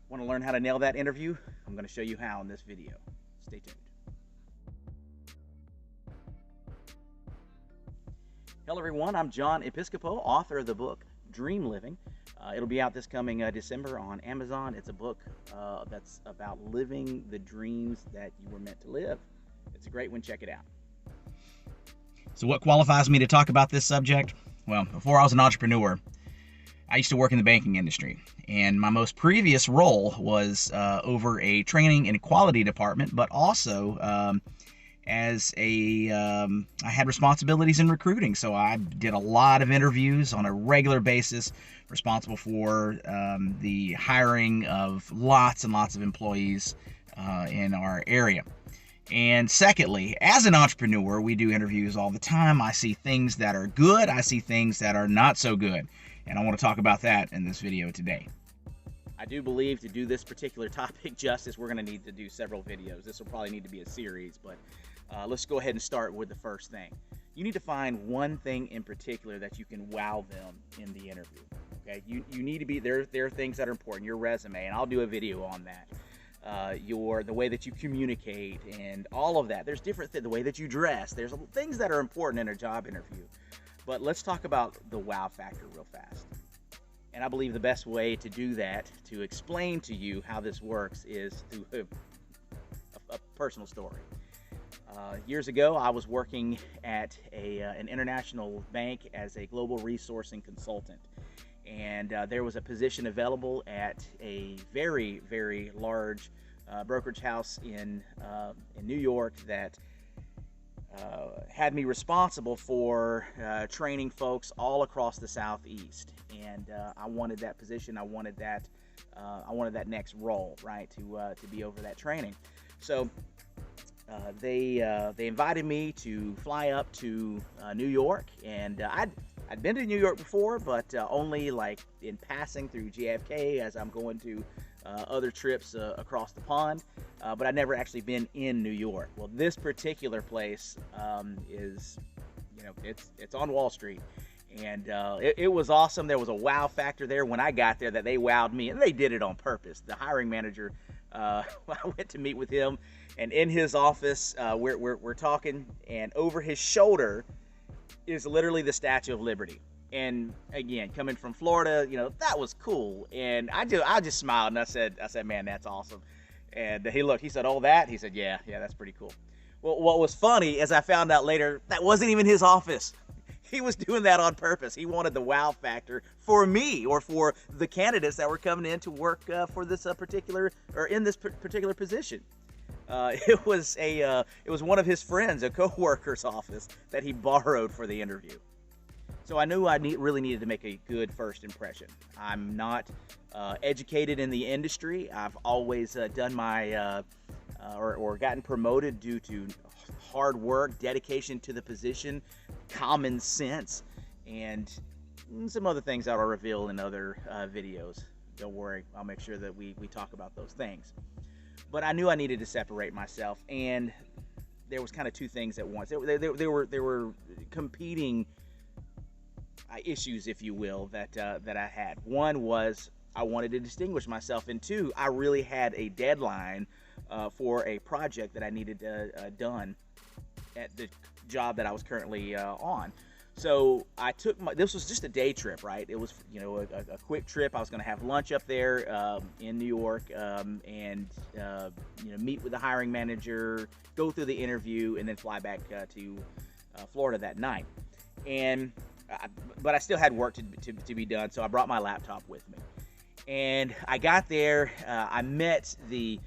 Want to learn how to nail that interview? I'm going to show you how in this video. Stay tuned. Hello everyone, I'm John Episcopo, author of the book Dream Living. It'll be out this coming December on Amazon. It's a book that's about living the dreams that you were meant to live. It's a great one, check it out. So what qualifies me to talk about this subject? Well, before I was an entrepreneur, I used to work in the banking industry, and my most previous role was over a training and quality department, but also I had responsibilities in recruiting. So I did a lot of interviews on a regular basis, responsible for the hiring of lots and lots of employees in our area. And secondly, as an entrepreneur, we do interviews all the time. I see things that are good, I see things that are not so good. And I want to talk about that in this video today. I do believe to do this particular topic justice, we're going to need to do several videos. This will probably need to be a series, but let's go ahead and start with the first thing. You need to find one thing in particular that you can wow them in the interview. Okay, you need to be there. There are things that are important. Your resume, and I'll do a video on that. The way that you communicate and all of that. There's different things. The way that you dress. There's things that are important in a job interview. But let's talk about the wow factor real fast. And I believe the best way to do that, to explain to you how this works, is through a personal story. Years ago, I was working at an international bank as a global resourcing consultant. And there was a position available at a very, very large brokerage house in New York that had me responsible for training folks all across the Southeast, and I wanted that position. I wanted that next role, right, to be over that training. So they invited me to fly up to New York, and I'd been to New York before, but only like in passing through JFK as I'm going to other trips across the pond, but I'd never actually been in New York. Well, this particular place is, it's on Wall Street, and it was awesome. There was a wow factor there when I got there that they wowed me, and they did it on purpose. The hiring manager, I went to meet with him, and in his office, we're talking, and over his shoulder is literally the Statue of Liberty. And again, coming from Florida, that was cool. And I just smiled and I said, man, that's awesome. And he looked, he said, oh, that? He said, yeah, that's pretty cool. Well, what was funny, as I found out later, that wasn't even his office. He was doing that on purpose. He wanted the wow factor for me, or for the candidates that were coming in to work for this particular position. It was one of his friends, a co-worker's office, that he borrowed for the interview. So I knew I really needed to make a good first impression. I'm not educated in the industry. I've always done my or gotten promoted due to hard work, dedication to the position, common sense, and some other things that I'll reveal in other videos. Don't worry, I'll make sure that we talk about those things. But I knew I needed to separate myself, and there was kind of two things at once. There were competing issues, if you will, that I had. One was I wanted to distinguish myself, and two, I really had a deadline for a project that I needed done at the job that I was currently on. So I took this was just a day trip, right? It was, a quick trip. I was going to have lunch up there in New York, and meet with the hiring manager, go through the interview, and then fly back to Florida that night. But I still had work to be done, so I brought my laptop with me. And I got there. I met the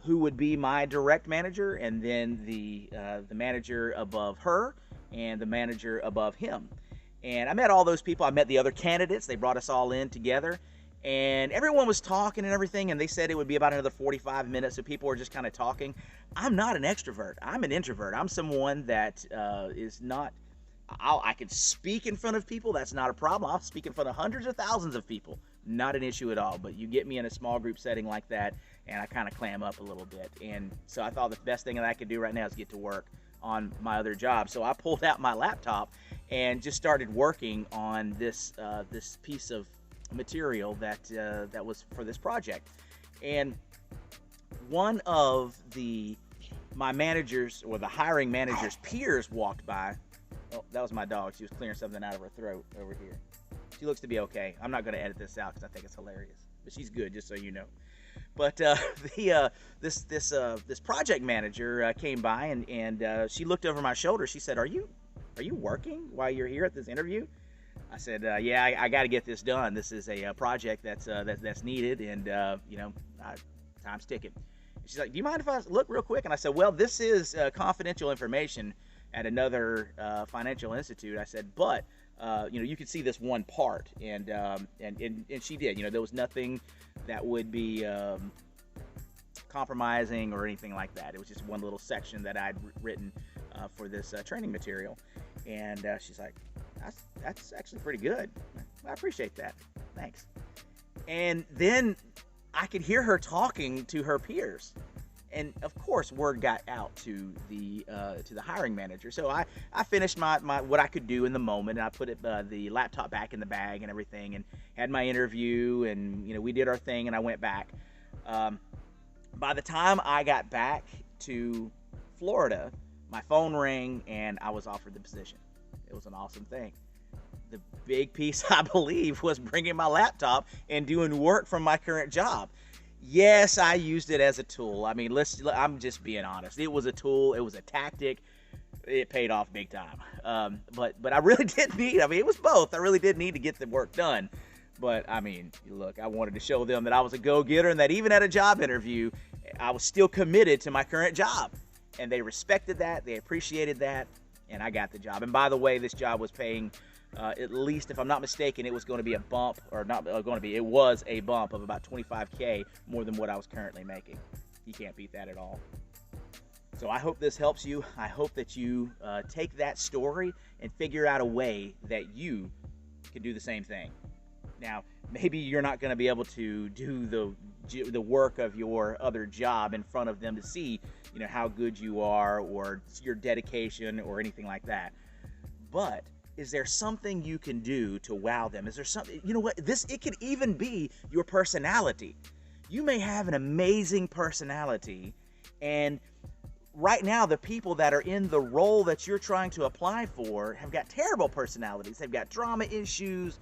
who would be my direct manager, and then the manager above her, and the manager above him. And I met all those people. I met the other candidates. They brought us all in together, and everyone was talking and everything, and they said it would be about another 45 minutes, so people were just kind of talking. I'm not an extrovert. I'm an introvert. I'm someone that is not, I can speak in front of people. That's not a problem. I'll speak in front of hundreds of thousands of people. Not an issue at all. But you get me in a small group setting like that, and I kind of clam up a little bit. And so I thought the best thing that I could do right now is get to work on my other job. So I pulled out my laptop and just started working on this piece of material that that was for this project. And one of my managers, or the hiring manager's peers, walked by. Oh, that was my dog. She was clearing something out of her throat over here. She looks to be okay. I'm not going to edit this out because I think it's hilarious, but she's good, just so you know. But this project manager came by, and she looked over my shoulder. She said, "Are you working while you're here at this interview?" I said, "Yeah, I got to get this done. This is a project that's needed, and time's ticking." And she's like, "Do you mind if I look real quick?" And I said, "Well, this is confidential information at another financial institute." I said, "But you can see this one part," and she did. There was nothing that would be compromising or anything like that. It was just one little section that I'd written for this training material. And she's like, that's actually pretty good. I appreciate that. Thanks. And then I could hear her talking to her peers. And of course, word got out to the hiring manager. So I finished my what I could do in the moment, and I put the laptop back in the bag and everything, and had my interview, and we did our thing, and I went back. By the time I got back to Florida, my phone rang, and I was offered the position. It was an awesome thing. The big piece, I believe, was bringing my laptop and doing work from my current job. Yes, I used it as a tool. I mean, I'm just being honest. It was a tool. It was a tactic. It paid off big time. But I really did need, it was both. I really did need to get the work done. But, look, I wanted to show them that I was a go-getter, and that even at a job interview, I was still committed to my current job. And they respected that. They appreciated that. And I got the job. And by the way, this job was paying at least, if I'm not mistaken, it was going to be a bump, or not going to be, it was a bump of about $25K more than what I was currently making. You can't beat that at all. So I hope this helps you. I hope that you take that story and figure out a way that you can do the same thing. Now, maybe you're not going to be able to do the work of your other job in front of them to see, how good you are, or your dedication, or anything like that. But is there something you can do to wow them? Is there something, it could even be your personality. You may have an amazing personality, and right now the people that are in the role that you're trying to apply for have got terrible personalities. They've got drama issues.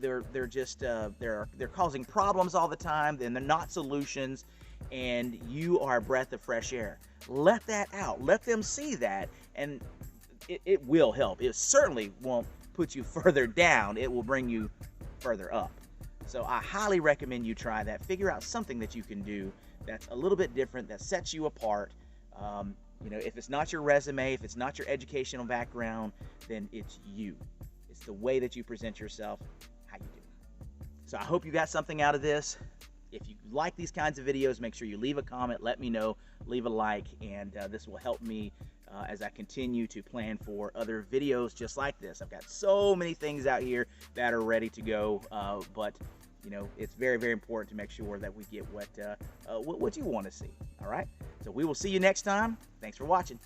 They're causing problems all the time, and they're not solutions, and you are a breath of fresh air. Let that out. Let them see that, and it will help. It certainly won't put you further down. It will bring you further up. So I highly recommend you try that. Figure out something that you can do that's a little bit different, that sets you apart. If it's not your resume, if it's not your educational background, then it's you. It's the way that you present yourself, how you do it. So I hope you got something out of this. If you like these kinds of videos, make sure you leave a comment, let me know, leave a like, and this will help me as I continue to plan for other videos just like this. I've got so many things out here that are ready to go, but it's very, very important to make sure that we get what you want to see. All right, so we will see you next time. Thanks for watching.